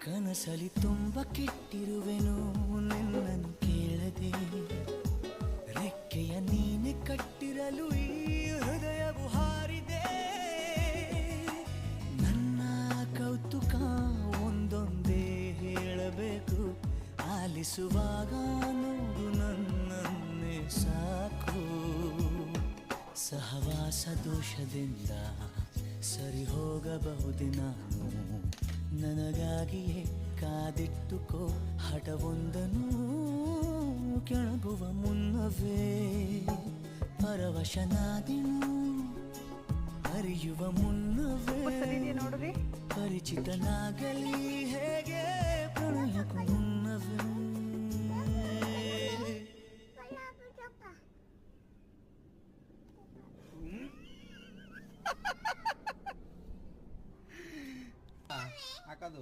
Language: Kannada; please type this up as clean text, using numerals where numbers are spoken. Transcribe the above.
ಕನಸಲಿ ತುಂಬ ಕೆಟ್ಟಿರುವೆನು ನಿನ್ನನ್ನು ಕೇಳದೆ, ರೆಕ್ಕೆಯ ನೀನೆ ಕಟ್ಟಿರಲು ಈ ಹೃದಯವು ಹಾರಿದೆ. ನನ್ನ ಕೌತುಕ ಒಂದೊಂದೇ ಹೇಳಬೇಕು, ಆಲಿಸುವಾಗ ನೋಡು ನನ್ನನ್ನೇ ಸಾಕು. ಸಹವಾಸ ದೋಷದಿಂದ ಸರಿ ಹೋಗಬಹುದೇ ನಾನು, ನನಗಾಗಿಯೇ ಕಾದಿಟ್ಟುಕೋ ಹಠವೊಂದನು. ಕೆಳಗುವ ಮುನ್ನವೇ ಪರವಶನಾದೆನು, ಅರಿಯುವ ಮುನ್ನವೇ ಪರಿಚಿತನಾಗಲಿ ಹೇಗೆ ಪ್ರಣಯಕ್ಕೂ ಮುನ್ನವೇ. ಹಾಕೋದು